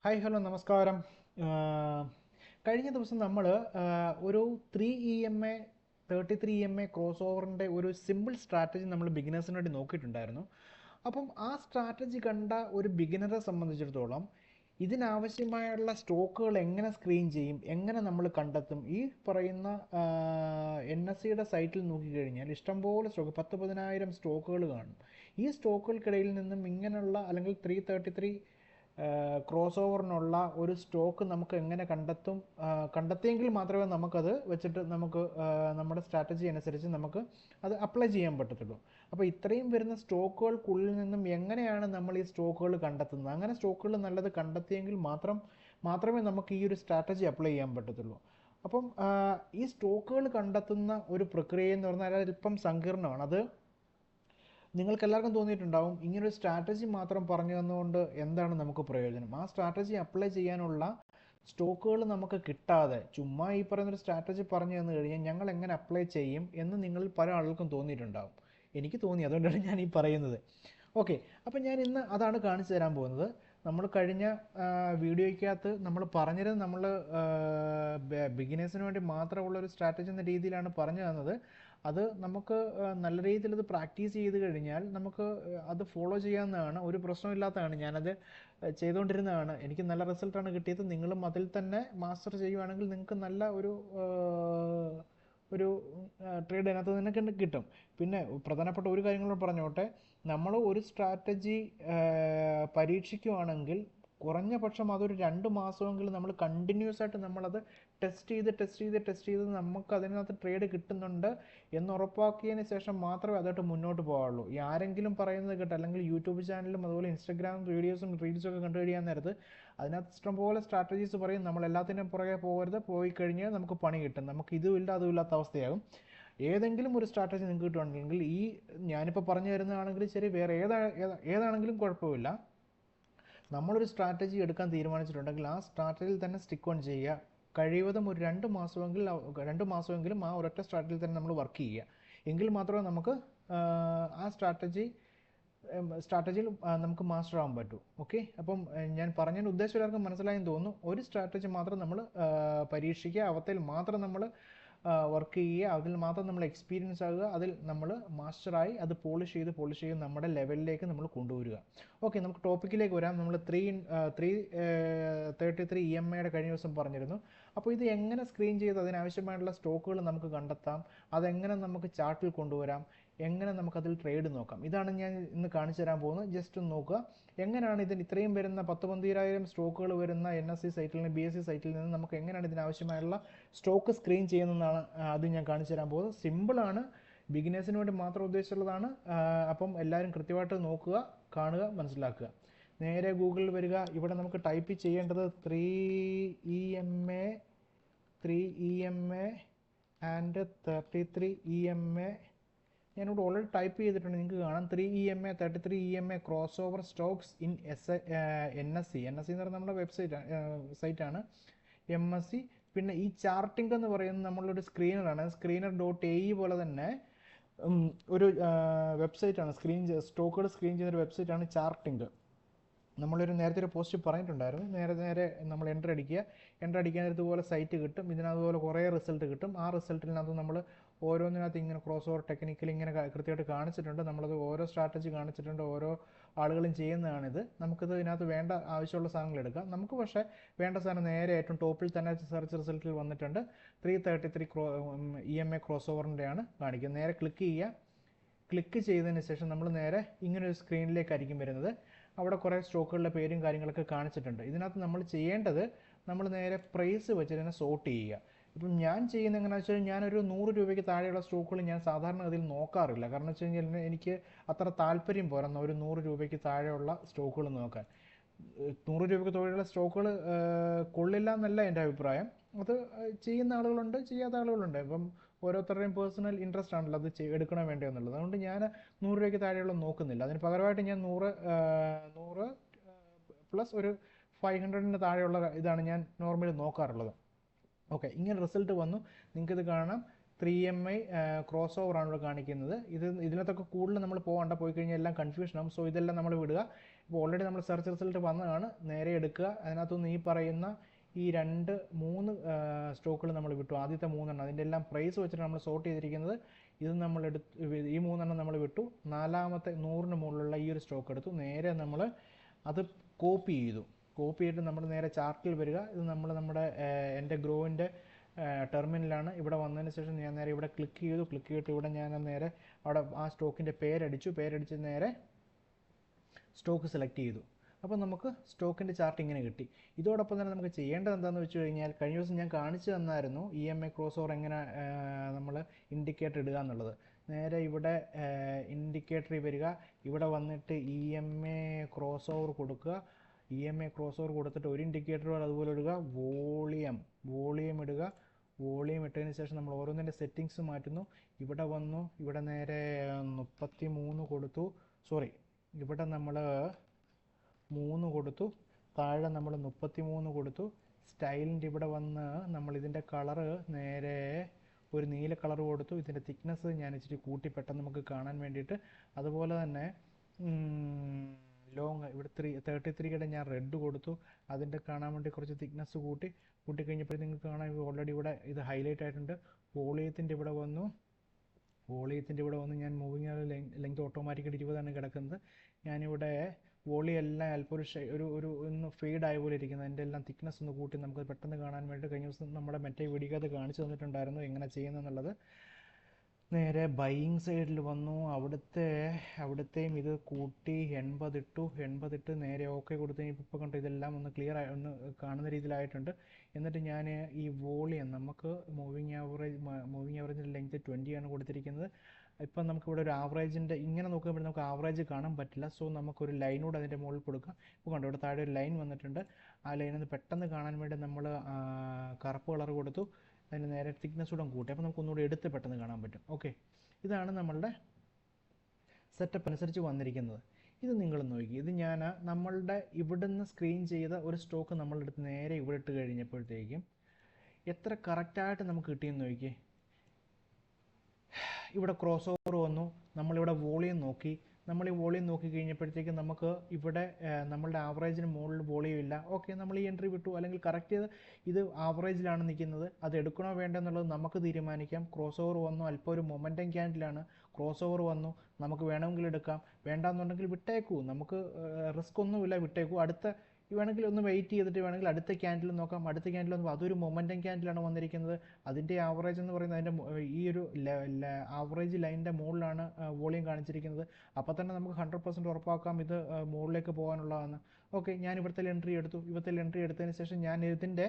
Hi hello നമസ്കാരം. ആഹ് കഴിഞ്ഞ ദിവസം നമ്മൾ ഒരു 3 EMA 33 EMA ക്രോസ് ഓവറിൻ്റെ ഒരു സിമ്പിൾ സ്ട്രാറ്റജി നമ്മൾ ബിഗിനേഴ്സിന് വേണ്ടി നോക്കിയിട്ടുണ്ടായിരുന്നു. അപ്പം ആ സ്ട്രാറ്റജി കണ്ട ഒരു ബിഗിനറെ സംബന്ധിച്ചിടത്തോളം ഇതിനാവശ്യമായുള്ള സ്റ്റോക്കുകൾ എങ്ങനെ സ്ക്രീൻ ചെയ്യും, എങ്ങനെ നമ്മൾ കണ്ടെത്തും, ഈ പറയുന്ന NSEയുടെ സൈറ്റിൽ നോക്കിക്കഴിഞ്ഞാൽ ഇഷ്ടംപോലെ സ്റ്റോക്ക് 10,000 സ്റ്റോക്കുകൾ കാണും. ഈ സ്റ്റോക്കുകൾക്കിടയിൽ നിന്നും ഇങ്ങനെയുള്ള അല്ലെങ്കിൽ 333 ക്രോസ് ഓവറിനുള്ള ഒരു സ്റ്റോക്ക് നമുക്ക് എങ്ങനെ കണ്ടെത്തിയെങ്കിൽ മാത്രമേ നമുക്കത് വെച്ചിട്ട് നമുക്ക് നമ്മുടെ സ്ട്രാറ്റജി അനുസരിച്ച് നമുക്ക് അത് അപ്ലൈ ചെയ്യാൻ പറ്റത്തുള്ളൂ. അപ്പോൾ ഇത്രയും വരുന്ന സ്റ്റോക്കുകൾക്കുള്ളിൽ നിന്നും എങ്ങനെയാണ് നമ്മൾ ഈ സ്റ്റോക്കുകൾ കണ്ടെത്തുന്നത്? അങ്ങനെ സ്റ്റോക്കുകൾ നല്ലത് കണ്ടെത്തിയെങ്കിൽ മാത്രമേ നമുക്ക് ഈ ഒരു സ്ട്രാറ്റജി അപ്ലൈ ചെയ്യാൻ പറ്റത്തുള്ളൂ. അപ്പം ഈ സ്റ്റോക്കുകൾ കണ്ടെത്തുന്ന ഒരു പ്രക്രിയ എന്ന് പറഞ്ഞാൽ അല്പം സങ്കീർണമാണ്. അത് നിങ്ങൾക്കെല്ലാവർക്കും തോന്നിയിട്ടുണ്ടാവും, ഇങ്ങനൊരു സ്ട്രാറ്റജി മാത്രം പറഞ്ഞു തന്നുകൊണ്ട് എന്താണ് നമുക്ക് പ്രയോജനം? ആ സ്ട്രാറ്റജി അപ്ലൈ ചെയ്യാനുള്ള സ്റ്റോക്കുകൾ നമുക്ക് കിട്ടാതെ ചുമ്മാ ഈ പറയുന്നൊരു സ്ട്രാറ്റജി പറഞ്ഞു തന്നു കഴിഞ്ഞാൽ ഞങ്ങൾ എങ്ങനെ അപ്ലൈ ചെയ്യും എന്ന് നിങ്ങളിൽ പല ആളുകൾക്കും തോന്നിയിട്ടുണ്ടാവും. എനിക്ക് തോന്നി, അതുകൊണ്ടാണ് ഞാൻ ഈ പറയുന്നത്. ഓക്കെ, അപ്പം ഞാൻ ഇന്ന് അതാണ് കാണിച്ചു തരാൻ പോകുന്നത്. നമ്മൾ കഴിഞ്ഞ വീഡിയോയ്ക്കകത്ത് നമ്മൾ പറഞ്ഞിരുന്നത് നമ്മൾ ബിഗിനേഴ്സിന് വേണ്ടി മാത്രമുള്ള ഒരു സ്ട്രാറ്റജി എന്ന രീതിയിലാണ് പറഞ്ഞു തന്നത്. അത് നമുക്ക് നല്ല രീതിയിൽ അത് പ്രാക്ടീസ് ചെയ്ത് കഴിഞ്ഞാൽ നമുക്ക് അത് ഫോളോ ചെയ്യാവുന്നതാണ്, ഒരു പ്രശ്നമില്ലാത്തതാണ്. ഞാനത് ചെയ്തുകൊണ്ടിരുന്നതാണ്, എനിക്ക് നല്ല റിസൾട്ടാണ് കിട്ടിയത്. നിങ്ങളും അതിൽ തന്നെ മാസ്റ്റർ ചെയ്യുവാണെങ്കിൽ നിങ്ങൾക്ക് നല്ല ഒരു ട്രേഡ് അതിനകത്ത് നിനക്ക് കിട്ടും. പിന്നെ പ്രധാനപ്പെട്ട ഒരു കാര്യം കൂടെ പറഞ്ഞോട്ടെ, നമ്മൾ ഒരു സ്ട്രാറ്റജി പരീക്ഷിക്കുവാണെങ്കിൽ കുറഞ്ഞ പക്ഷം അതൊരു 2 മാസമെങ്കിലും നമ്മൾ കണ്ടിന്യൂസ് ആയിട്ട് നമ്മളത് ടെസ്റ്റ് ചെയ്ത് നമുക്ക് അതിനകത്ത് ട്രേഡ് കിട്ടുന്നുണ്ട് എന്ന് ഉറപ്പാക്കിയതിന് ശേഷം മാത്രമേ അതായിട്ട് മുന്നോട്ട് പോകാവുള്ളൂ. ഈ ആരെങ്കിലും പറയുന്നത് കേട്ട് അല്ലെങ്കിൽ യൂട്യൂബ് ചാനലും അതുപോലെ ഇൻസ്റ്റാഗ്രാം വീഡിയോസും റീൽസും ഒക്കെ കണ്ടു കഴിയാൻ നേരത്ത് അതിനകത്ത് ഇഷ്ടംപോലെ സ്ട്രാറ്റജീസ് പറയും. നമ്മൾ എല്ലാത്തിനും പുറകെ പോകരുത്, പോയി കഴിഞ്ഞാൽ നമുക്ക് പണി കിട്ടും, നമുക്ക് ഇതുമില്ല അതുമില്ലാത്ത അവസ്ഥയാകും. ഏതെങ്കിലും ഒരു സ്ട്രാറ്റജി നിങ്ങൾക്ക് കിട്ടുവാണെങ്കിൽ, ഈ ഞാനിപ്പോൾ പറഞ്ഞു തരുന്നതാണെങ്കിലും ശരി, വേറെ ഏതാണെങ്കിലും കുഴപ്പമില്ല, നമ്മളൊരു സ്ട്രാറ്റജി എടുക്കാൻ തീരുമാനിച്ചിട്ടുണ്ടെങ്കിൽ ആ സ്ട്രാറ്റജിയിൽ തന്നെ സ്റ്റിക്ക് ഓൺ ചെയ്യുക. കഴിവതും ഒരു 2 മാസമെങ്കിലും ആ ഒരൊറ്റ സ്ട്രാറ്റജിയിൽ തന്നെ നമ്മൾ വർക്ക് ചെയ്യുക. എങ്കിൽ മാത്രമേ നമുക്ക് ആ സ്ട്രാറ്റജിയിൽ നമുക്ക് മാസ്റ്റർ ആവാൻ പറ്റൂ. ഓക്കെ, അപ്പം ഞാൻ പറഞ്ഞതിൻ്റെ ഉദ്ദേശം എല്ലാവർക്കും മനസ്സിലായെന്ന് തോന്നുന്നു. ഒരു സ്ട്രാറ്റജി മാത്രം നമ്മൾ പരീക്ഷിക്കുക, അവത്തിൽ മാത്രം നമ്മൾ വർക്ക് ചെയ്യുക, അതിൽ മാത്രം നമ്മൾ എക്സ്പീരിയൻസ് ആകുക, അതിൽ നമ്മൾ മാസ്റ്ററായി അത് പോളിഷ് ചെയ്ത് നമ്മുടെ ലെവലിലേക്ക് നമ്മൾ കൊണ്ടുവരിക. ഓക്കെ, നമുക്ക് ടോപ്പിക്കിലേക്ക് വരാം. നമ്മൾ 333 EMAയുടെ കഴിഞ്ഞ ദിവസം പറഞ്ഞിരുന്നു. അപ്പോൾ ഇത് എങ്ങനെ സ്ക്രീൻ ചെയ്ത് അതിനാവശ്യമായിട്ടുള്ള സ്റ്റോക്കുകൾ നമുക്ക് കണ്ടെത്താം, അതെങ്ങനെ നമുക്ക് ചാർട്ടിൽ കൊണ്ടുവരാം, എങ്ങനെ നമുക്കതിൽ ട്രേഡ് നോക്കാം, ഇതാണ് ഞാൻ ഇന്ന് കാണിച്ചു തരാൻ പോകുന്നത്. ജസ്റ്റ് ഒന്ന് നോക്കുക എങ്ങനെയാണ് ഇതിന് ഇത്രയും വരുന്ന 10,000 സ്റ്റോക്കുകൾ വരുന്ന NSE സൈറ്റിൽ നിന്ന് BSE സൈറ്റിൽ നിന്ന് നമുക്ക് എങ്ങനെയാണ് ഇതിനാവശ്യമായുള്ള സ്റ്റോക്ക് സ്ക്രീൻ ചെയ്യുന്നതെന്നാണ് അത് ഞാൻ കാണിച്ചു തരാൻ പോകുന്നത്. സിമ്പിളാണ്, ബിഗിനേഴ്സിന് വേണ്ടി മാത്രം ഉദ്ദേശിച്ചുള്ളതാണ്. അപ്പം എല്ലാവരും കൃത്യമായിട്ട് നോക്കുക, കാണുക, മനസ്സിലാക്കുക. നേരെ ഗൂഗിളിൽ വരിക. ഇവിടെ നമുക്ക് ടൈപ്പ് ചെയ്യേണ്ടത് 3 EMA ആൻഡ് 33 EMA. ഞാനിവിടെ ഓൾറെഡി ടൈപ്പ് ചെയ്തിട്ടുണ്ട്, നിങ്ങൾക്ക് കാണാം. 3 EMA 33 EMA cross over stocks in NSE എന്ന് പറയുന്നത് നമ്മുടെ സൈറ്റാണ് MSE. പിന്നെ ഈ ചാർട്ടിംഗ് എന്ന് പറയുന്നത് നമ്മളൊരു സ്ക്രീനറാണ്. screener.ae പോലെ തന്നെ ഒരു വെബ്സൈറ്റാണ്, സ്റ്റോക്കുകൾ സ്ക്രീൻ ചെയ്യുന്നൊരു വെബ്സൈറ്റാണ് ചാർട്ടിംഗ്. നേരത്തെ ഒരു പോസ്റ്റ് പറഞ്ഞിട്ടുണ്ടായിരുന്നു. നേരെ നമ്മൾ എൻ്റർ അടിക്കാൻ ഇതുപോലെ സൈറ്റ് കിട്ടും. ഇതിനതുപോലെ കുറേ റിസൾട്ട് കിട്ടും. ആ റിസൾട്ടിനകത്ത് നമ്മൾ ഓരോന്നിനകത്ത് ഇങ്ങനെ ക്രോസ് ഓവർ ടെക്നിക്കൽ ഇങ്ങനെ കൃത്യമായിട്ട് കാണിച്ചിട്ടുണ്ട്. നമ്മളത് ഓരോ സ്ട്രാറ്റജി കാണിച്ചിട്ടുണ്ട്, ഓരോ ആളുകളും ചെയ്യുന്നതാണിത്. നമുക്കിത് ഇതിനകത്ത് വേണ്ട ആവശ്യമുള്ള സാധനങ്ങൾ എടുക്കാം. നമുക്ക് പക്ഷേ വേണ്ട സാധനം നേരെ ഏറ്റവും ടോപ്പിൽ തന്നെ സെർച്ച് റിസൾട്ടിൽ വന്നിട്ടുണ്ട്. 333 EMA ക്രോസ് ഓവറിൻ്റെയാണ് കാണിക്കുന്നത്. നേരെ ക്ലിക്ക് ചെയ്തതിന് ശേഷം നമ്മൾ നേരെ ഇങ്ങനൊരു സ്ക്രീനിലേക്കായിരിക്കും വരുന്നത്. അവിടെ കുറേ സ്റ്റോക്കുകളുടെ പേരും കാര്യങ്ങളൊക്കെ കാണിച്ചിട്ടുണ്ട്. ഇതിനകത്ത് നമ്മൾ ചെയ്യേണ്ടത്, നമ്മൾ നേരെ പ്രൈസ് വെച്ച് തന്നെ സോർട്ട് ചെയ്യുക. ഇപ്പം ഞാൻ ചെയ്യുന്നത് എങ്ങനെയാണെന്ന് വെച്ചാൽ, ഞാനൊരു 100 രൂപയ്ക്ക് താഴെയുള്ള സ്റ്റോക്കുകൾ ഞാൻ സാധാരണ അതിൽ നോക്കാറില്ല. കാരണം വെച്ച് കഴിഞ്ഞാൽ എനിക്ക് അത്ര താല്പര്യം പോരുന്ന ഒരു 100 രൂപയ്ക്ക് താഴെയുള്ള സ്റ്റോക്കുകൾ നോക്കാൻ. 100 രൂപയ്ക്ക് താഴെയുള്ള സ്റ്റോക്കുകൾ കൊള്ളില്ല എന്നല്ല എൻ്റെ അഭിപ്രായം. അത് ചെയ്യുന്ന ആളുകളുണ്ട്, ചെയ്യാത്ത ആളുകളുണ്ട്. ഇപ്പം ഓരോരുത്തരുടെയും പേഴ്സണൽ ഇൻട്രസ്റ്റ് ആണല്ലോ അത് എടുക്കണോ വേണ്ടോ എന്നുള്ളത്. അതുകൊണ്ട് ഞാൻ 100 രൂപയ്ക്ക് താഴെയുള്ള നോക്കുന്നില്ല. അതിന് പകരമായിട്ട് ഞാൻ 100 പ്ലസ് ഒരു 500 താഴെയുള്ള ഇതാണ് ഞാൻ നോർമലി നോക്കാറുള്ളത്. ഓക്കെ, ഇങ്ങനെ റിസൾട്ട് വന്നു. നിങ്ങൾക്കിത് കാണാം. 3 MA ക്രോസ് ഓവർ ആണ് ഇവിടെ കാണിക്കുന്നത്. ഇതിനകത്തൊക്കെ കൂടുതൽ നമ്മൾ പോയി കഴിഞ്ഞാൽ എല്ലാം കൺഫ്യൂഷൻ ആകും. സോ ഇതെല്ലാം നമ്മൾ വിടുക. ഇപ്പോൾ ഓൾറെഡി നമ്മൾ സെർച്ച് റിസൾട്ട് വന്നതാണ്, നേരെ എടുക്കുക. അതിനകത്തുനിന്ന് ഈ പറയുന്ന ഈ 3 സ്റ്റോക്കുകൾ നമ്മൾ വിട്ടു. ആദ്യത്തെ 3 അതിൻ്റെ എല്ലാം പ്രൈസ് വെച്ചിട്ട് നമ്മൾ സോർട്ട് ചെയ്തിരിക്കുന്നത്. ഇത് നമ്മൾ ഈ 3 നമ്മൾ വിട്ടു. നാലാമത്തെ 100-ന് മുകളിലുള്ള ഈ ഒരു സ്റ്റോക്ക് എടുത്തു. നേരെ നമ്മൾ അത് കോപ്പി ചെയ്തിട്ട് നമ്മൾ നേരെ ചാർട്ടിൽ വരിക. ഇത് നമ്മുടെ എൻ്റെ ഗ്രോവിൻ്റെ ടെർമിനലാണ്. ഇവിടെ വന്നതിന് ശേഷം ഞാൻ നേരെ ഇവിടെ ക്ലിക്ക് ചെയ്തിട്ട് ഇവിടെ ഞാൻ നേരെ അവിടെ ആ സ്റ്റോക്കിൻ്റെ പേരടിച്ച് നേരെ സ്റ്റോക്ക് സെലക്ട് ചെയ്തു. അപ്പോൾ നമുക്ക് സ്റ്റോക്കിൻ്റെ ചാർട്ട് ഇങ്ങനെ കിട്ടി. ഇതോടൊപ്പം തന്നെ നമുക്ക് ചെയ്യേണ്ടത് എന്താണെന്ന് വെച്ച് കഴിഞ്ഞാൽ, കഴിഞ്ഞ ദിവസം ഞാൻ കാണിച്ചു തന്നായിരുന്നു EMA ക്രോസ് ഓവർ എങ്ങനെ നമ്മൾ ഇൻഡിക്കേറ്റർ ഇടുക എന്നുള്ളത്. നേരെ ഇവിടെ ഇൻഡിക്കേറ്ററിൽ വരിക, ഇവിടെ വന്നിട്ട് EMA ക്രോസ് ഓവർ കൊടുക്കുക. EMA ക്രോസ് ഓവർ കൊടുത്തിട്ട് ഒരു ഇൻഡിക്കേറ്റർ അതുപോലെ ഇടുക, വോളിയം ഇടുക. വോളിയം ഇട്ടതിന് ശേഷം നമ്മൾ ഓരോന്നിൻ്റെ സെറ്റിങ്സ് മാറ്റുന്നു. ഇവിടെ വന്നു, ഇവിടെ നേരെ 33 കൊടുത്തു. ഇവിടെ നമ്മൾ 3 കൊടുത്തു, താഴെ നമ്മൾ 33 കൊടുത്തു. സ്റ്റൈലിൻ്റെ ഇവിടെ വന്ന് നമ്മൾ ഇതിൻ്റെ കളറ് നേരെ ഒരു നീല കളർ കൊടുത്തു. ഇതിൻ്റെ തിക്നെസ് ഞാൻ ഇച്ചിരി കൂട്ടി പെട്ടെന്ന് നമുക്ക് കാണാൻ വേണ്ടിയിട്ട്. അതുപോലെ തന്നെ ലോങ് ഇവിടെ 33-യുടെ ഞാൻ റെഡ് കൊടുത്തു. അതിൻ്റെ കാണാൻ വേണ്ടി കുറച്ച് തിക്നെസ് കൂട്ടിക്കഴിഞ്ഞപ്പോൾ നിങ്ങൾക്ക് കാണാൻ ഓൾറെഡി ഇവിടെ ഇത് ഹൈലൈറ്റ് ആയിട്ടുണ്ട്. വോളിയത്തിൻ്റെ ഇവിടെ വന്നു ഞാൻ മൂവിങ് ലെങ്ത് ഓട്ടോമാറ്റിക്കായിട്ട് 20 കിടക്കുന്നത്. ഞാനിവിടെ വോളിയം എല്ലാം അല്പം ഒരു ഒന്ന് ഫെയ്ഡ് ആയ പോലെ ഇരിക്കുന്നത്. അതിൻ്റെ എല്ലാം തിക്നെസ് ഒന്ന് കൂട്ടി നമുക്ക് പെട്ടെന്ന് കാണാൻ വേണ്ടി കഴിഞ്ഞ ദിവസം നമ്മുടെ മറ്റേ വീഡിയോക്കകത്ത് കാണിച്ചു തന്നിട്ടുണ്ടായിരുന്നു എങ്ങനെ ചെയ്യുന്നതെന്നുള്ളത്. നേരെ ബൈയിങ് സൈഡിൽ വന്നു, അവിടുത്തെയും ഇത് കൂട്ടി 80 ഇട്ട് നേരെ ഓക്കെ കൊടുത്ത് കഴിഞ്ഞപ്പോൾ ഇപ്പോൾ കണ്ടു ഇതെല്ലാം ഒന്ന് ക്ലിയർ ഒന്ന് കാണുന്ന രീതിയിലായിട്ടുണ്ട്. എന്നിട്ട് ഞാൻ ഈ വോളിയം നമുക്ക് മൂവിങ് ആവറേജിൻ്റെ ലെങ്ത് 20 ആണ് കൊടുത്തിരിക്കുന്നത്. ഇപ്പം നമുക്കിവിടെ ഒരു ആവറേജിൻ്റെ ഇങ്ങനെ നോക്കുമ്പോൾ നമുക്ക് ആവറേജ് കാണാൻ പറ്റില്ല. സോ നമുക്കൊരു ലൈനൂടെ അതിൻ്റെ മുകളിൽ കൊടുക്കാം. ഇപ്പോൾ കണ്ടു ഇവിടെ താഴെ ഒരു ലൈൻ വന്നിട്ടുണ്ട്. ആ ലൈനൊന്ന് പെട്ടെന്ന് കാണാൻ വേണ്ടി നമ്മൾ കറുപ്പ് കളർ കൊടുത്തു. അതിന് നേരെ തിക്നെസ് കൂടെ കൂട്ടി. അപ്പോൾ നമുക്ക് ഒന്നുകൂടി എടുത്ത് പെട്ടെന്ന് കാണാൻ പറ്റും. ഓക്കെ, ഇതാണ് നമ്മളുടെ സെറ്റപ്പ് അനുസരിച്ച് വന്നിരിക്കുന്നത്. ഇത് നിങ്ങൾ നോക്കി, ഇത് ഞാൻ നമ്മളുടെ ഇവിടുന്ന് സ്ക്രീൻ ചെയ്ത ഒരു സ്റ്റോക്ക് നമ്മളെടുത്ത് നേരെ ഇവിടെ ഇട്ട് കഴിഞ്ഞപ്പോഴത്തേക്കും എത്ര കറക്റ്റായിട്ട് നമുക്ക് കിട്ടിയെന്ന് നോക്കി. ഇവിടെ ക്രോസ് ഓവർ വന്നു, നമ്മളിവിടെ വോളിയം നോക്കി. നമ്മൾ ഈ വോളിയം നോക്കി കഴിഞ്ഞപ്പോഴത്തേക്കും നമുക്ക് ഇവിടെ നമ്മളുടെ ആവറേജിന് മുകളിൽ വോളിയം ഇല്ല. ഓക്കെ, നമ്മൾ ഈ എൻട്രി വിട്ടു. അല്ലെങ്കിൽ കറക്റ്റ് ഇത് ആവറേജിലാണ് നിൽക്കുന്നത്. അത് എടുക്കണോ വേണ്ടോ എന്നുള്ളത് നമുക്ക് തീരുമാനിക്കാം. ക്രോസ് ഓവർ വന്നു, അല്പം ഒരു മൊമെൻറ്റം ക്യാൻഡിലാണ്. ക്രോസ് ഓവർ വന്നു, നമുക്ക് വേണമെങ്കിൽ എടുക്കാം, വേണ്ടാന്നുണ്ടെങ്കിൽ വിട്ടേക്കൂ. നമുക്ക് റിസ്ക് ഒന്നുമില്ല, വിട്ടേക്കൂ. വേണമെങ്കിൽ ഒന്ന് വെയിറ്റ് ചെയ്തിട്ട് വേണമെങ്കിൽ അടുത്ത ക്യാൻഡിൽ നോക്കാം. അടുത്ത ക്യാൻഡിൽ വന്നപ്പോൾ അതൊരു മൊമെൻറ്റം ക്യാൻഡിലാണ് വന്നിരിക്കുന്നത്. അതിൻ്റെ ആവറേജ് എന്ന് പറയുന്നത് അതിൻ്റെ ഈ ഒരു ആവറേജ് ലൈനിൻ്റെ മുകളിലാണ് വോളിയം കാണിച്ചിരിക്കുന്നത്. അപ്പോൾ തന്നെ നമുക്ക് 100% ഉറപ്പാക്കാം ഇത് മുകളിലേക്ക് പോകാനുള്ളതാണ്. ഓക്കെ, ഞാൻ ഇവിടുത്തെ എൻട്രി എടുത്തതിന് ശേഷം ഞാൻ ഇതിൻ്റെ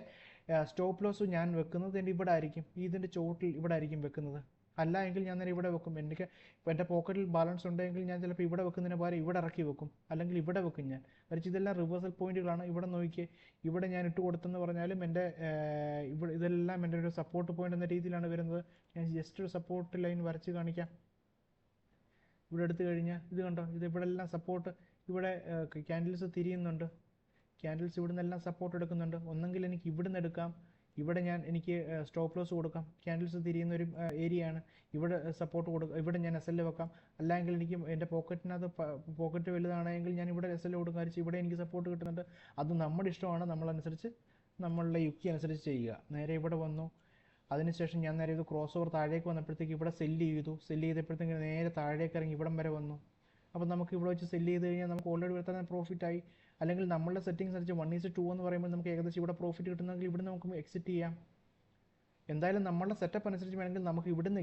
സ്റ്റോപ്പ് ലോസ് ഞാൻ വെക്കുന്നത് ഇവിടെ ആയിരിക്കും. ഇതിൻ്റെ ചോട്ടിൽ ഇവിടെ ആയിരിക്കും വെക്കുന്നത്. അല്ല എങ്കിൽ ഞാൻ നേരെ ഇവിടെ വെക്കും. ഇപ്പോൾ എൻ്റെ പോക്കറ്റിൽ ബാലൻസ് ഉണ്ടെങ്കിൽ ഞാൻ ചിലപ്പോൾ ഇവിടെ വെക്കുന്നതിന് പകരം ഇവിടെ ഇറക്കി വെക്കും, അല്ലെങ്കിൽ ഇവിടെ വെക്കും. ഞാൻ വരച്ച് ഇതെല്ലാം റിവേഴ്സൽ പോയിന്റുകളാണ്. ഇവിടെ നോക്കിയേ, ഇവിടെ ഞാൻ ഇട്ട് കൊടുത്തെന്ന് പറഞ്ഞാലും എൻ്റെ ഇതെല്ലാം എൻ്റെ ഒരു സപ്പോർട്ട് പോയിന്റ് എന്ന രീതിയിലാണ് വരുന്നത്. ഞാൻ ജസ്റ്റ് ഒരു സപ്പോർട്ട് ലൈൻ വരച്ച് കാണിക്കാം. ഇവിടെ എടുത്തു കഴിഞ്ഞാൽ ഇത് കണ്ടോ, ഇത് ഇവിടെ എല്ലാം സപ്പോർട്ട്. ഇവിടെ ക്യാൻഡിൽസ് തിരിയുന്നുണ്ട്. ക്യാൻഡിൽസ് ഇവിടെ നിന്നെല്ലാം സപ്പോർട്ട് എടുക്കുന്നുണ്ട്. ഒന്നെങ്കിൽ എനിക്ക് ഇവിടുന്ന് എടുക്കാം, ഇവിടെ എനിക്ക് സ്റ്റോപ്പ് ലോസ് കൊടുക്കാം. ക്യാൻഡിൽസ് തിരിയുന്ന ഒരു ഏരിയയാണ്. ഇവിടെ സപ്പോർട്ട് കൊടുക്കാം, ഇവിടെ ഞാൻ SL വെക്കാം. അല്ലെങ്കിൽ എനിക്ക് എൻ്റെ പോക്കറ്റ് വലുതാണെങ്കിൽ ഞാൻ ഇവിടെ SL കൊടുക്കാം. ഇവിടെ എനിക്ക് സപ്പോർട്ട് കിട്ടുന്നുണ്ട്. അത് നമ്മുടെ ഇഷ്ടമാണ്, നമ്മളനുസരിച്ച് നമ്മളുടെ യുക്തി അനുസരിച്ച് ചെയ്യുക. നേരെ ഇവിടെ വന്നു, അതിനുശേഷം ഞാൻ നേരെ ഇത് ക്രോസ് ഓവർ താഴേക്ക് വന്നപ്പോഴത്തേക്ക് ഇവിടെ സെല്ല് ചെയ്തപ്പോഴത്തേക്ക് നേരെ താഴേക്ക് ഇറങ്ങി ഇവിടം വരെ വന്നു. അപ്പോൾ നമുക്ക് ഇവിടെ വെച്ച് സെല്ല് ചെയ്ത് കഴിഞ്ഞാൽ നമുക്ക് ഓൾറെഡി ഇവിടെ തന്നെ പ്രോഫിറ്റായി. അല്ലെങ്കിൽ നമ്മളുടെ സെറ്റിംഗ്സ് അനുസരിച്ച് 1:2 എന്ന് പറയുമ്പോൾ നമുക്ക് ഏകദേശം ഇവിടെ പ്രോഫിറ്റ് കിട്ടുന്നെങ്കിൽ ഇവിടെ നമുക്ക് എക്സിറ്റ് ചെയ്യാം. എന്തായാലും നമ്മളുടെ സെറ്റപ്പ് അനുസരിച്ച് വേണമെങ്കിൽ നമുക്ക് ഇവിടുന്ന്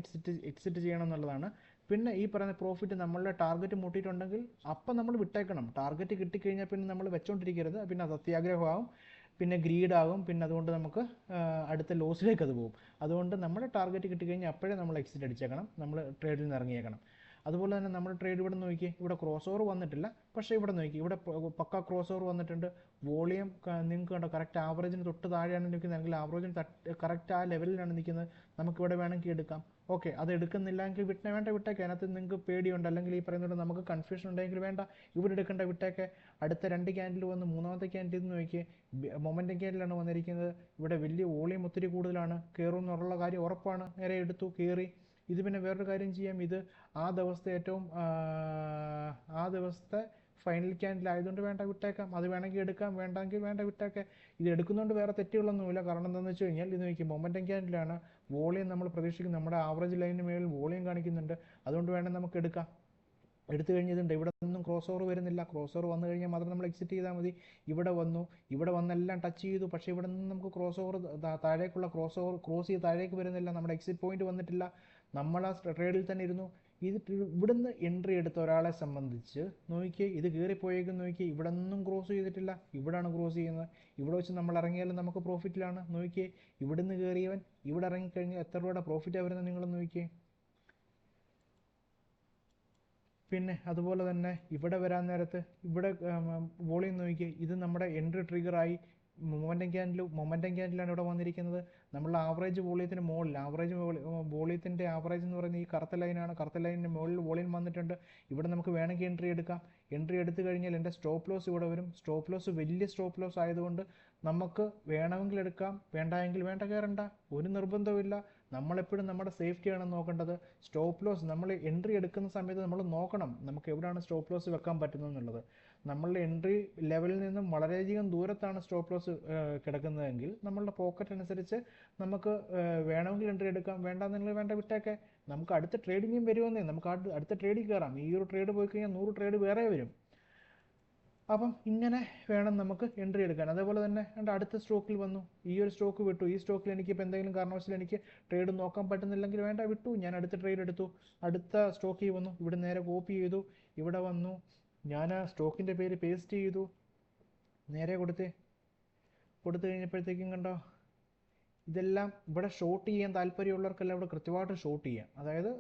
എക്സിറ്റ് ചെയ്യണം എന്നുള്ളതാണ്. പിന്നെ ഈ പറയുന്ന പ്രോഫിറ്റ് നമ്മളുടെ ടാർഗറ്റ് മുട്ടിയിട്ടുണ്ടെങ്കിൽ അപ്പം നമ്മൾ വിട്ടേക്കണം. ടാർഗറ്റ് കിട്ടിക്കഴിഞ്ഞാൽ പിന്നെ നമ്മൾ വെച്ചോണ്ടിരിക്കരുത്. പിന്നെ അത് അത്യാഗ്രഹമാകും, പിന്നെ ഗ്രീഡാകും. പിന്നെ അതുകൊണ്ട് നമുക്ക് അടുത്ത ലോസിലേക്ക് അത് പോകും. അതുകൊണ്ട് നമ്മുടെ ടാർഗറ്റ് കിട്ടിക്കഴിഞ്ഞാൽ അപ്പോഴേ നമ്മൾ എക്സിറ്റ് അടിച്ചേക്കണം, നമ്മൾ ട്രേഡിൽ നിന്ന് ഇറങ്ങിയേക്കണം. അതുപോലെ തന്നെ നമ്മൾ ട്രേഡ് ഇവിടെ നോക്കി, ഇവിടെ ക്രോസ് ഓവർ വന്നിട്ടില്ല, പക്ഷേ ഇവിടെ നോക്കി, ഇവിടെ പക്ക ക്രോസ് ഓവർ വന്നിട്ടുണ്ട്. വോളിയം നിങ്ങൾക്ക് കണ്ടോ, കറക്റ്റ് ആവറേജിന് തൊട്ട് താഴെയാണ് നിൽക്കുന്നത്, അല്ലെങ്കിൽ ആവറേജിന് കറക്റ്റ് ആ ലെവലിലാണ് നിൽക്കുന്നത്. നമുക്കിവിടെ വേണമെങ്കിൽ എടുക്കാം. ഓക്കെ, അത് എടുക്കുന്നില്ലെങ്കിൽ വിട്ടേക്ക്. അതിനകത്ത് നിങ്ങൾക്ക് പേടിയുണ്ട്, അല്ലെങ്കിൽ ഈ പറയുന്നത് നമുക്ക് കൺഫ്യൂഷൻ ഉണ്ടെങ്കിൽ വേണ്ട, ഇവിടെ എടുക്കേണ്ട, വിട്ടേക്ക്. അടുത്ത 2 ക്യാൻഡിൽ വന്ന് മൂന്നാമത്തെ ക്യാൻഡിൽ നോക്കി, മൊമെൻറ്റം ക്യാൻഡിലാണ് വന്നിരിക്കുന്നത്. ഇവിടെ വലിയ വോളിയം ഒത്തിരി കൂടുതലാണ്, കയറും എന്നുള്ള കാര്യം ഉറപ്പാണ്. നേരെ എടുത്തു, കയറി. ഇത് പിന്നെ വേറൊരു കാര്യം ചെയ്യാം, ഇത് ആ ദിവസത്തെ ഫൈനൽ ക്യാൻഡിൽ ആയതുകൊണ്ട് വേണ്ട വിട്ടേക്കാം. അത് വേണമെങ്കിൽ എടുക്കാം, വേണ്ടെങ്കിൽ വേണ്ട വിട്ടേക്കാം. ഇത് എടുക്കുന്നതുകൊണ്ട് വേറെ തെറ്റുകളൊന്നുമില്ല. കാരണം എന്താണെന്ന് വെച്ച് കഴിഞ്ഞാൽ ഇത് നോക്കി മൊമെൻറ്റം ക്യാൻഡിലാണ്, വോളിയം നമ്മൾ പ്രതീക്ഷിക്കും നമ്മുടെ ആവറേജ് ലൈനിന് മേളിൽ വോളിയം കാണിക്കുന്നുണ്ട്. അതുകൊണ്ട് വേണം നമുക്ക് എടുക്കാം. എടുത്തു കഴിഞ്ഞിട്ടുണ്ട്, ഇവിടെ ഒന്നും ക്രോസ് ഓവർ വരുന്നില്ല. ക്രോസ് ഓവർ വന്നു കഴിഞ്ഞാൽ മാത്രം നമ്മൾ എക്സിറ്റ് ചെയ്താൽ മതി. ഇവിടെ വന്നു, ഇവിടെ വന്നെല്ലാം ടച്ച് ചെയ്തു, പക്ഷേ ഇവിടെ നിന്ന് നമുക്ക് ക്രോസ് ഓവർ താഴേക്കുള്ള ക്രോസ് ചെയ്ത് താഴേക്ക് വരുന്നില്ല. നമ്മുടെ എക്സിറ്റ് പോയിന്റ് വന്നിട്ടില്ല. നമ്മൾ ആ ട്രേഡിൽ തന്നെ ഇരുന്നു. ഇത് ഇവിടുന്ന് എൻട്രി എടുത്ത ഒരാളെ സംബന്ധിച്ച് നോക്കിയേ, ഇത് കയറിപ്പോയേക്കും നോക്കിയേ, ഇവിടെ ഒന്നും ക്രോസ് ചെയ്തിട്ടില്ല, ഇവിടാണ് ക്രോസ് ചെയ്യുന്നത്. ഇവിടെ വെച്ച് നമ്മൾ ഇറങ്ങിയാലും നമുക്ക് പ്രോഫിറ്റിലാണ്. നോക്കിയേ, ഇവിടുന്ന് കയറിയവൻ ഇവിടെ ഇറങ്ങിക്കഴിഞ്ഞാൽ എത്ര രൂപയുടെ പ്രോഫിറ്റാണ് വരുന്നത് നിങ്ങളൊന്ന് നോക്കിയേ. പിന്നെ അതുപോലെ തന്നെ ഇവിടെ വരാൻ നേരത്ത് ഇവിടെ വോളിയം നോക്കിയേ, ഇത് നമ്മുടെ എൻട്രി ട്രിഗറായി. മൊമെൻറ്റം ക്യാൻഡിലാണ് ഇവിടെ വന്നിരിക്കുന്നത്. നമ്മളുടെ ആവറേജ് വോളിയത്തിന് മുകളിൽ, വോളിയത്തിൻ്റെ ആവറേജ് എന്ന് പറയുന്നത് ഈ കറുത്ത ലൈനാണ്. കറുത്ത ലൈനിൻ്റെ മുകളിൽ വോളിയം വന്നിട്ടുണ്ട്. ഇവിടെ നമുക്ക് വേണമെങ്കിൽ എൻട്രി എടുക്കാം. എൻട്രി എടുത്തു കഴിഞ്ഞാൽ എൻ്റെ സ്റ്റോപ്പ് ലോസ് ഇവിടെ വരും. സ്റ്റോപ്പ് ലോസ് വലിയ സ്റ്റോപ്പ് ലോസ് ആയതുകൊണ്ട് നമുക്ക് വേണമെങ്കിൽ എടുക്കാം, വേണ്ടെങ്കിൽ വേണ്ട, കയറണ്ട, ഒരു നിർബന്ധമില്ല. നമ്മളെപ്പോഴും നമ്മുടെ സേഫ്റ്റിയാണ് നോക്കേണ്ടത്. സ്റ്റോപ്പ് ലോസ് നമ്മൾ എൻട്രി എടുക്കുന്ന സമയത്ത് നമ്മൾ നോക്കണം നമുക്ക് എവിടെയാണ് സ്റ്റോപ്പ് ലോസ് വെക്കാൻ പറ്റുന്നത് എന്നുള്ളത്. നമ്മളുടെ എൻട്രി ലെവലിൽ നിന്നും വളരെയധികം ദൂരത്താണ് സ്റ്റോപ്പ് ലോസ് കിടക്കുന്നതെങ്കിൽ നമ്മളുടെ പോക്കറ്റ് അനുസരിച്ച് നമുക്ക് വേണമെങ്കിൽ എൻട്രി എടുക്കാം, വേണ്ടെന്നുണ്ടെങ്കിൽ വേണ്ട വിട്ടേക്കെ. നമുക്ക് അടുത്ത ട്രേഡിങ്ങും വരുമെന്നേ, നമുക്ക് അടുത്ത ട്രേഡിൽ കയറാം. ഈ ഒരു ട്രേഡ് പോയി കഴിഞ്ഞാൽ 100 ട്രേഡ് വേറെ വരും. അപ്പം ഇങ്ങനെ വേണം നമുക്ക് എൻട്രി എടുക്കാൻ. അതേപോലെ തന്നെ എൻ്റെ അടുത്ത സ്റ്റോക്കിൽ വന്നു, ഈ ഒരു സ്റ്റോക്ക് വിട്ടു. ഈ സ്റ്റോക്കിൽ എനിക്കിപ്പോൾ എന്തെങ്കിലും കാരണവശാൽ എനിക്ക് ട്രേഡ് നോക്കാൻ പറ്റുന്നില്ലെങ്കിൽ വേണ്ട വിട്ടു, ഞാൻ അടുത്ത ട്രേഡ് എടുത്തു. അടുത്ത സ്റ്റോക്കിൽ വന്നു, ഇവിടെ നേരെ കോപ്പി ചെയ്തു, ഇവിടെ വന്നു, ഞാൻ ആ സ്റ്റോക്കിൻ്റെ പേര് പേസ്റ്റ് ചെയ്തു, നേരെ കൊടുത്തു കഴിഞ്ഞപ്പോഴത്തേക്കും കണ്ടോ, ഇതെല്ലാം ഇവിടെ ഷോർട്ട് ചെയ്യാൻ താല്പര്യമുള്ളവർക്കെല്ലാം ഇവിടെ കൃത്യമായിട്ട് ഷോർട്ട് ചെയ്യാം. അതായത്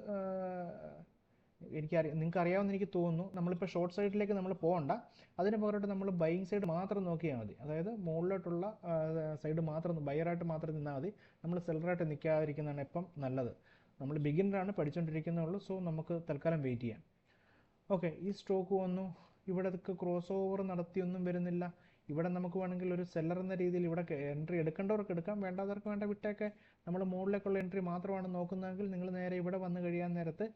നിങ്ങൾക്ക് അറിയാമെന്ന് എനിക്ക് തോന്നുന്നു. നമ്മളിപ്പോൾ ഷോർട്ട് സൈഡിലേക്ക് നമ്മൾ പോകണ്ട, അതിന് പകരമായിട്ട് നമ്മൾ ബൈയിങ് സൈഡ് മാത്രം നോക്കിയാൽ മതി. അതായത് മുകളിലോട്ടുള്ള സൈഡ് മാത്രം ബയറായിട്ട് മാത്രം നിന്നാൽ മതി. നമ്മൾ സെല്ലറായിട്ട് നിൽക്കാതിരിക്കുന്നതാണ് ഇപ്പം നല്ലത്. നമ്മൾ ബിഗിനറാണ്, പഠിച്ചുകൊണ്ടിരിക്കുന്നുള്ളൂ. സോ നമുക്ക് തൽക്കാലം വെയിറ്റ് ചെയ്യാം. ഓക്കെ, ഈ സ്റ്റോക്ക് വന്നു, ഇവിടേക്ക് ക്രോസ് ഓവർ നടത്തിയൊന്നും വരുന്നില്ല. ഇവിടെ നമുക്ക് വേണമെങ്കിൽ ഒരു സെല്ലർ എന്ന രീതിയിൽ ഇവിടെ എൻട്രി എടുക്കേണ്ടവർക്ക് എടുക്കാം, വേണ്ടാത്തവർക്ക് വേണ്ട വിട്ടേക്കെ. നമ്മൾ മുകളിലേക്കുള്ള എൻട്രി മാത്രമാണ് നോക്കുന്നതെങ്കിൽ നിങ്ങൾ നേരെ ഇവിടെ വന്നു കഴിയാൻ നേരത്ത്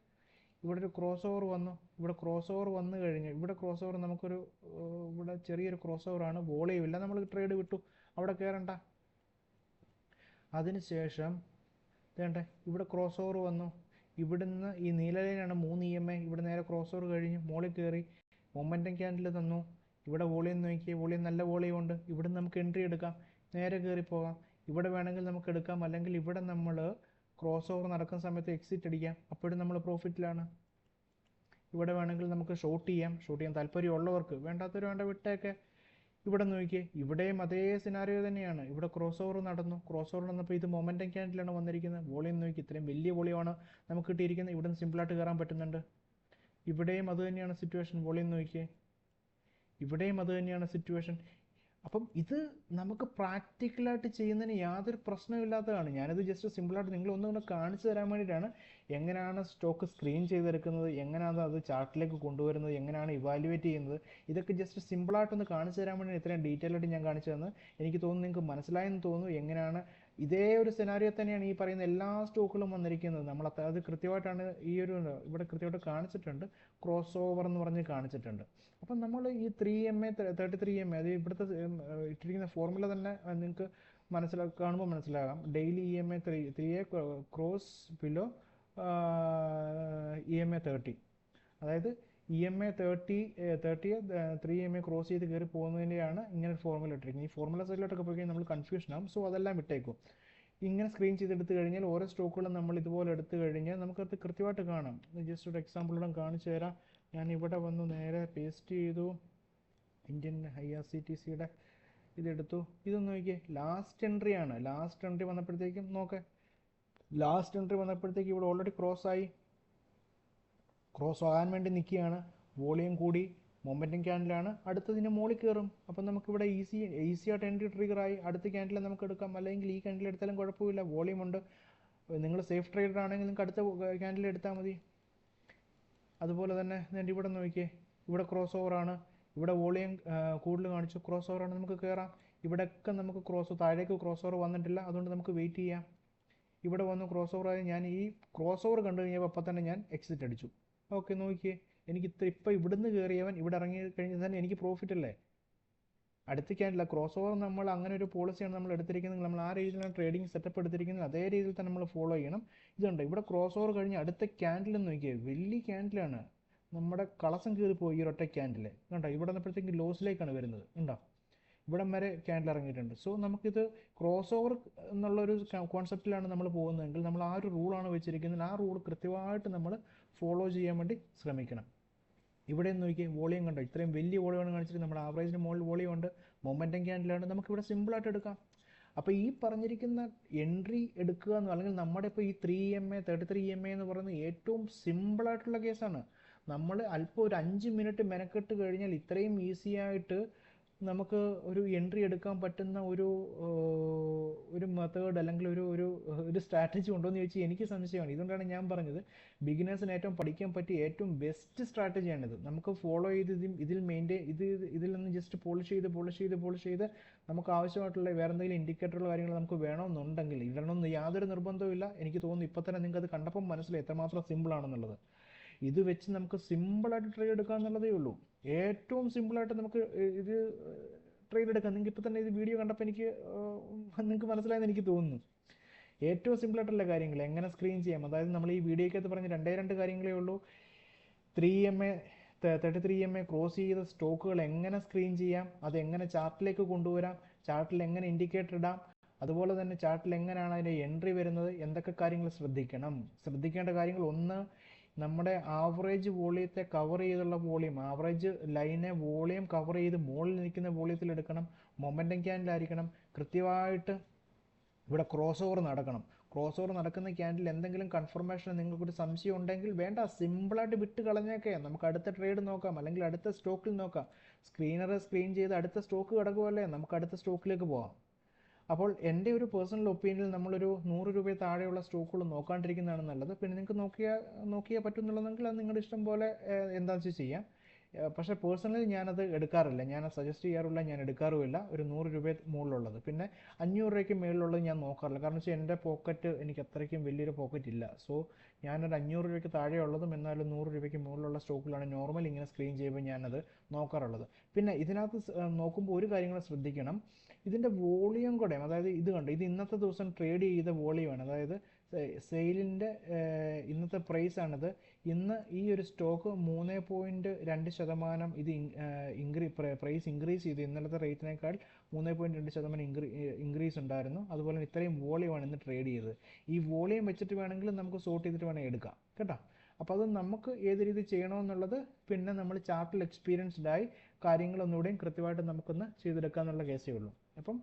ഇവിടെ ഒരു ക്രോസ് ഓവർ വന്നു. ഇവിടെ ക്രോസ് ഓവർ വന്നു കഴിഞ്ഞ് ഇവിടെ ക്രോസ് ഓവർ നമുക്കൊരു ഇവിടെ ചെറിയൊരു ക്രോസ് ഓവറാണ്, വോളിയമില്ല, നമ്മൾ ട്രേഡ് വിട്ടു, അവിടെ കയറണ്ട. അതിനുശേഷം വേണ്ടേ ഇവിടെ ക്രോസ് ഓവർ വന്നു, ഇവിടുന്ന് ഈ നീല ലൈനാണ് 3 EMA, ഇവിടെ നേരെ ക്രോസ് ഓവർ കഴിഞ്ഞ് മോളിൽ കയറി മൊമെൻറ്റം ക്യാൻഡിൽ തന്നു. ഇവിടെ വോളിയം നോക്കിയാൽ വോളിയം നല്ല വോളിയം ഉണ്ട്. ഇവിടെ നമുക്ക് എൻട്രി എടുക്കാം, നേരെ കയറി പോകാം. ഇവിടെ വേണമെങ്കിൽ നമുക്ക് എടുക്കാം, അല്ലെങ്കിൽ ഇവിടെ നമ്മൾ ക്രോസ് ഓവർ നടക്കുന്ന സമയത്ത് എക്സിറ്റ് അടിക്കാം, അപ്പോഴും നമ്മൾ പ്രോഫിറ്റിലാണ്. ഇവിടെ വേണമെങ്കിൽ നമുക്ക് ഷോർട്ട് ചെയ്യാൻ താല്പര്യമുള്ളവർക്ക്, വേണ്ടാത്തവർ വേണ്ട വിട്ടേക്കെ. ഇവിടെ നോക്കിയേ, ഇവിടെയും അതേ സിനാരിയോ തന്നെയാണ്. ഇവിടെ ക്രോസ് ഓവർ നടന്നപ്പോൾ ഇത് മൊമെൻറ്റം ക്യാൻഡിലാണ് വന്നിരിക്കുന്നത്. വോളിയം നോക്കി, ഇത്രയും വലിയ വോളിയമാണ് നമുക്ക് കിട്ടിയിരിക്കുന്നത്. ഇവിടെ നിന്ന് സിമ്പിളായിട്ട് കയറാൻ പറ്റുന്നുണ്ട്. ഇവിടെയും അത് തന്നെയാണ് സിറ്റുവേഷൻ. വോളിയം നോക്കിയേ, ഇവിടെയും അത് തന്നെയാണ് സിറ്റുവേഷൻ. അപ്പം ഇത് നമുക്ക് പ്രാക്ടിക്കലായിട്ട് ചെയ്യുന്നതിന് യാതൊരു പ്രശ്നമില്ലാത്തതാണ്. ഞാനിത് ജസ്റ്റ് സിമ്പിളായിട്ട് നിങ്ങളൊന്നുകൂടെ കാണിച്ചു തരാൻ വേണ്ടിയിട്ടാണ്. എങ്ങനെയാണ് സ്റ്റോക്ക് സ്ക്രീൻ ചെയ്തെടുക്കുന്നത്, എങ്ങനെയാണ് അത് ചാർട്ടിലേക്ക് കൊണ്ടുവരുന്നത്, എങ്ങനെയാണ് ഇവാലുവേറ്റ് ചെയ്യുന്നത്, ഇതൊക്കെ ജസ്റ്റ് സിമ്പിളായിട്ടൊന്ന് കാണിച്ചു തരാൻ വേണ്ടി ഇത്രയും ഡീറ്റെയിൽ ആയിട്ട് ഞാൻ കാണിച്ചു തന്നത്. എനിക്ക് തോന്നുന്നു നിങ്ങൾക്ക് മനസ്സിലായെന്ന് തോന്നുന്നു. എങ്ങനെയാണ് ഇതേ ഒരു സെനാരിയോ തന്നെയാണ് ഈ പറയുന്ന എല്ലാ സ്റ്റോക്കുകളും വന്നിരിക്കുന്നത്. നമ്മൾ അത് കൃത്യമായിട്ടാണ് ഈ ഒരു ഇവിടെ കൃത്യമായിട്ട് കാണിച്ചിട്ടുണ്ട്. ക്രോസ് ഓവർ എന്ന് പറഞ്ഞ് കാണിച്ചിട്ടുണ്ട്. അപ്പം നമ്മൾ ഈ 3MA 33MA അത് ഇവിടുത്തെ ഇട്ടിരിക്കുന്ന ഫോർമുല തന്നെ നിങ്ങൾക്ക് കാണുമ്പോൾ മനസ്സിലാകാം. Daily EMA 3A cross below EMA 30, അതായത് EMA 30യെ 3MA ക്രോസ് ചെയ്ത് കയറി പോകുന്നതിൻ്റെയാണ് ഇങ്ങനെ ഒരു ഫോർമുല ഇട്ടിരിക്കുന്നത്. ഈ ഫോർമുല സൈഡിലോട്ടൊക്കെ പോയി കഴിഞ്ഞാൽ നമ്മൾ കൺഫ്യൂഷൻ ആകും. സോ അതെല്ലാം വിട്ടേക്കും. ഇങ്ങനെ സ്ക്രീൻ ചെയ്തെടുത്ത് കഴിഞ്ഞാൽ ഓരോ സ്റ്റോക്കുകളും നമ്മൾ ഇതുപോലെ എടുത്തു കഴിഞ്ഞാൽ നമുക്കത് കൃത്യമായിട്ട് കാണാം. ജസ്റ്റ് ഒരു എക്സാമ്പിളോടെ കാണിച്ചു തരാം. ഞാൻ ഇവിടെ വന്നു നേരെ പേസ്റ്റ് ചെയ്തു, ഇന്ത്യൻ IRCTCയുടെ ഇതെടുത്തു. ഇതൊന്ന് നോക്കിയേ, ലാസ്റ്റ് എൻട്രി ആണ്. ലാസ്റ്റ് എൻട്രി വന്നപ്പോഴത്തേക്കും ഇവിടെ ഓൾറെഡി ക്രോസ് ആകാൻ വേണ്ടി നിൽക്കുകയാണ്. വോളിയം കൂടി, മൊമെൻറ്റം ക്യാൻഡിലാണ്, അടുത്തതിന് മുകളിൽ കയറും. അപ്പം നമുക്കിവിടെ ഈസി ആയിട്ട് എൻട്രി ട്രിഗറായി. അടുത്ത ക്യാൻഡിൽ നമുക്ക് എടുക്കാം, അല്ലെങ്കിൽ ഈ ക്യാൻഡിൽ എടുത്താലും കുഴപ്പമില്ല, വോളിയം ഉണ്ട്. നിങ്ങൾ സേഫ് ട്രേഡർ ആണെങ്കിൽ നിങ്ങൾക്ക് അടുത്ത ക്യാൻഡിൽ എടുത്താൽ മതി. അതുപോലെ തന്നെ ഇവിടെ നോക്കിയേ, ഇവിടെ ക്രോസ് ഓവറാണ്, ഇവിടെ വോളിയം കൂടുതൽ കാണിച്ചു, ക്രോസ് ഓവറാണ്, നമുക്ക് കയറാം. ഇവിടെയൊക്കെ നമുക്ക് താഴേക്ക് ക്രോസ് ഓവർ വന്നിട്ടില്ല, അതുകൊണ്ട് നമുക്ക് വെയിറ്റ് ചെയ്യാം. ഇവിടെ വന്ന് ക്രോസ് ഓവറായി ഞാൻ ഈ ക്രോസ് ഓവർ കണ്ടു കഴിഞ്ഞപ്പോൾ അപ്പം തന്നെ ഞാൻ എക്സിറ്റ് അടിച്ചു. ഓക്കെ, നോക്കിയേ, എനിക്ക് ഇപ്പോൾ ഇവിടുന്ന് കയറിയവൻ ഇവിടെ ഇറങ്ങി കഴിഞ്ഞാൽ തന്നെ എനിക്ക് പ്രോഫിറ്റ് അല്ലേ? അടുത്ത ക്യാൻഡിൽ ക്രോസ് ഓവർ നമ്മൾ അങ്ങനെ ഒരു പോളിസിയാണ് നമ്മൾ എടുത്തിരിക്കുന്നത്. നമ്മൾ ആ രീതിയിലാണ് ട്രേഡിംഗ് സെറ്റപ്പ് എടുത്തിരിക്കുന്നത്. അതേ രീതിയിൽ തന്നെ നമ്മൾ ഫോളോ ചെയ്യണം. ഇതുണ്ട് ഇവിടെ ക്രോസ് ഓവർ കഴിഞ്ഞ് അടുത്ത ക്യാൻഡിൽ നോക്കിയാൽ വലിയ ക്യാൻഡിലാണ്. നമ്മുടെ കളസം കയറിപ്പോയി ഈ ഒറ്റ ക്യാൻഡിൽ കണ്ടോ. ഇവിടെ വന്നപ്പോഴത്തേക്ക് ലോസിലേക്കാണ് വരുന്നത്. ഉണ്ടോ, ഇവിടം വരെ ക്യാൻഡിൽ ഇറങ്ങിയിട്ടുണ്ട്. സോ നമുക്കിത് ക്രോസ് ഓവർ എന്നുള്ളൊരു കോൺസെപ്റ്റിലാണ് നമ്മൾ പോകുന്നതെങ്കിൽ നമ്മൾ ആ ഒരു റൂളാണ് വെച്ചിരിക്കുന്നത്. ആ റൂൾ കൃത്യമായിട്ട് നമ്മൾ ഫോളോ ചെയ്യാൻ വേണ്ടി ശ്രമിക്കണം. ഇവിടെ നോക്കി വോളിയം കണ്ടോ, ഇത്രയും വലിയ വോളിയമാണ് കാണിച്ചിട്ട് നമ്മുടെ ആവറേജിന് മുകളിൽ വോളിയം ഉണ്ട്, മൊമെൻറ്റം ക്യാൻഡിലാണ്. നമുക്കിവിടെ സിമ്പിളായിട്ട് എടുക്കാം. അപ്പോൾ ഈ പറഞ്ഞിരിക്കുന്ന എൻട്രി എടുക്കുക എന്ന്, അല്ലെങ്കിൽ നമ്മുടെ ഇപ്പോൾ ഈ 3 33 EMA എന്ന് പറയുന്നത് ഏറ്റവും സിമ്പിളായിട്ടുള്ള കേസാണ്. നമ്മൾ അല്പം ഒരു 5 മിനിറ്റ് മെനക്കെട്ട് കഴിഞ്ഞാൽ ഇത്രയും ഈസി ആയിട്ട് നമുക്ക് ഒരു എൻട്രി എടുക്കാൻ പറ്റുന്ന ഒരു മെത്തേഡ് അല്ലെങ്കിൽ ഒരു സ്ട്രാറ്റജി ഉണ്ടോ എന്ന് ചോദിച്ചാൽ എനിക്ക് സംശയമാണ്. ഇതുകൊണ്ടാണ് ഞാൻ പറഞ്ഞത് ബിഗിനേഴ്സിന് ഏറ്റവും പഠിക്കാൻ പറ്റിയ ഏറ്റവും ബെസ്റ്റ് സ്ട്രാറ്റജിയാണിത്. നമുക്ക് ഫോളോ ചെയ്ത് ഇതിൽ ഇതിൽ നിന്ന് ജസ്റ്റ് പോളിഷ് ചെയ്ത് നമുക്ക് ആവശ്യമായിട്ടുള്ള വേറെ എന്തെങ്കിലും ഇൻഡിക്കേറ്ററുള്ള കാര്യങ്ങൾ നമുക്ക് വേണമെന്നുണ്ടെങ്കിൽ ഇടണമെന്ന് യാതൊരു നിർബന്ധവും ഇല്ല. എനിക്ക് തോന്നുന്നു ഇപ്പോൾ തന്നെ നിങ്ങൾക്ക് അത് കണ്ടപ്പം മനസ്സിലായി എത്രമാത്രം സിമ്പിളാണെന്നുള്ളത്. ഇത് വെച്ച് നമുക്ക് സിമ്പിളായിട്ട് ട്രേഡ് എടുക്കുക എന്നുള്ളതേ ഉള്ളൂ. ഏറ്റവും സിമ്പിളായിട്ട് നമുക്ക് ഇത് ട്രേഡ് എടുക്കാം. നിങ്ങൾക്ക് ഇപ്പോൾ തന്നെ ഇത് വീഡിയോ കണ്ടപ്പോൾ നിങ്ങൾക്ക് മനസ്സിലായെന്ന് എനിക്ക് തോന്നുന്നു. ഏറ്റവും സിമ്പിളായിട്ടുള്ള കാര്യങ്ങൾ എങ്ങനെ സ്ക്രീൻ ചെയ്യാം, അതായത് നമ്മൾ ഈ വീഡിയോക്കകത്ത് പറഞ്ഞ 2 കാര്യങ്ങളേ ഉള്ളൂ. 33 EMA ക്രോസ് ചെയ്ത സ്റ്റോക്കുകൾ എങ്ങനെ സ്ക്രീൻ ചെയ്യാം, അതെങ്ങനെ ചാർട്ടിലേക്ക് കൊണ്ടുവരാം, ചാർട്ടിൽ എങ്ങനെ ഇൻഡിക്കേറ്റർ ഇടാം, അതുപോലെ തന്നെ ചാർട്ടിൽ എങ്ങനെയാണ് അതിൻ്റെ എൻട്രി വരുന്നത്, എന്തൊക്കെ കാര്യങ്ങൾ ശ്രദ്ധിക്കേണ്ട കാര്യങ്ങൾ. ഒന്ന്, നമ്മുടെ ആവറേജ് വോളിയത്തെ കവർ ചെയ്തുള്ള വോളിയം, ആവറേജ് ലൈനെ വോളിയം കവർ ചെയ്ത് മുകളിൽ നിൽക്കുന്ന വോളിയത്തിൽ എടുക്കണം. മൊമെൻറ്റം ക്യാൻഡിലായിരിക്കണം. കൃത്യമായിട്ട് ഇവിടെ ക്രോസ് ഓവർ നടക്കണം. ക്രോസ് ഓവർ നടക്കുന്ന ക്യാൻഡിൽ എന്തെങ്കിലും കൺഫർമേഷൻ നിങ്ങൾക്കൊരു സംശയം ഉണ്ടെങ്കിൽ വേണ്ട, സിമ്പിളായിട്ട് വിട്ട് കളഞ്ഞേക്കെ നമുക്ക് അടുത്ത ട്രേഡ് നോക്കാം, അല്ലെങ്കിൽ അടുത്ത സ്റ്റോക്കിൽ നോക്കാം. സ്ക്രീൻ ചെയ്ത് അടുത്ത സ്റ്റോക്ക് കിടക്കുമല്ലേ, നമുക്ക് അടുത്ത സ്റ്റോക്കിലേക്ക് പോകാം. അപ്പോൾ എൻ്റെ ഒരു പേഴ്സണൽ ഒപ്പീനിയനിൽ നമ്മളൊരു 100 രൂപ താഴെയുള്ള സ്റ്റോക്കുകൾ നോക്കാണ്ടിരിക്കുന്നതാണ് നല്ലത്. പിന്നെ നിങ്ങൾക്ക് നോക്കിയാൽ പറ്റുന്നുള്ളതെങ്കിൽ അത് നിങ്ങളുടെ ഇഷ്ടം പോലെ എന്താണെന്ന് വെച്ചാൽ ചെയ്യാം. പക്ഷേ പേഴ്സണലി ഞാനത് എടുക്കാറില്ല, ഞാൻ സജസ്റ്റ് ചെയ്യാറില്ല, ഞാൻ എടുക്കാറുമില്ല ഒരു 100 രൂപ മുകളിലുള്ളത്. പിന്നെ 500 രൂപയ്ക്ക് മുകളിലുള്ളത് ഞാൻ നോക്കാറില്ല. കാരണം വെച്ചാൽ എൻ്റെ പോക്കറ്റ് എനിക്ക് അത്രയ്ക്കും വലിയൊരു പോക്കറ്റ് ഇല്ല. സോ ഞാനൊരു 500 രൂപയ്ക്ക് താഴെയുള്ളതും എന്നാലും 100 രൂപയ്ക്ക് മുകളിലുള്ള സ്റ്റോക്കിലാണ് നോർമൽ ഇങ്ങനെ സ്ക്രീൻ ചെയ്യുമ്പോൾ ഞാനത് നോക്കാറുള്ളത്. പിന്നെ ഇതിനകത്ത് നോക്കുമ്പോൾ ഒരു കാര്യങ്ങൾ ശ്രദ്ധിക്കണം, ഇതിൻ്റെ വോളിയം കൂടെ, അതായത് ഇത് കണ്ടോ, ഇത് ഇന്നത്തെ ദിവസം ട്രേഡ് ചെയ്ത വോളിയമാണ്, അതായത് സെയിലിൻ്റെ ഇന്നത്തെ പ്രൈസാണിത്. ഇന്ന് ഈ ഒരു സ്റ്റോക്ക് 3.2% ഇത് പ്രൈസ് ഇൻക്രീസ് ചെയ്തു. ഇന്നലത്തെ റേറ്റിനേക്കാൾ 3.2% ഇൻക്രീസ് ഉണ്ടായിരുന്നു. അതുപോലെ ഇത്രയും വോളിയമാണ് ഇന്ന് ട്രേഡ് ചെയ്തത്. ഈ വോളിയം വെച്ചിട്ട് വേണമെങ്കിൽ നമുക്ക് സോർട്ട് ചെയ്തിട്ട് വേണമെങ്കിൽ എടുക്കാം കേട്ടോ. അപ്പോൾ അത് നമുക്ക് ഏത് രീതി ചെയ്യണമെന്നുള്ളത് പിന്നെ നമ്മൾ ചാർട്ടിൽ എക്സ്പീരിയൻസ്ഡായി കാര്യങ്ങളൊന്നുകൂടെയും കൃത്യമായിട്ട് നമുക്കൊന്ന് ചെയ്തെടുക്കുക എന്നുള്ള കേസേ ഉള്ളൂ. അപ്പം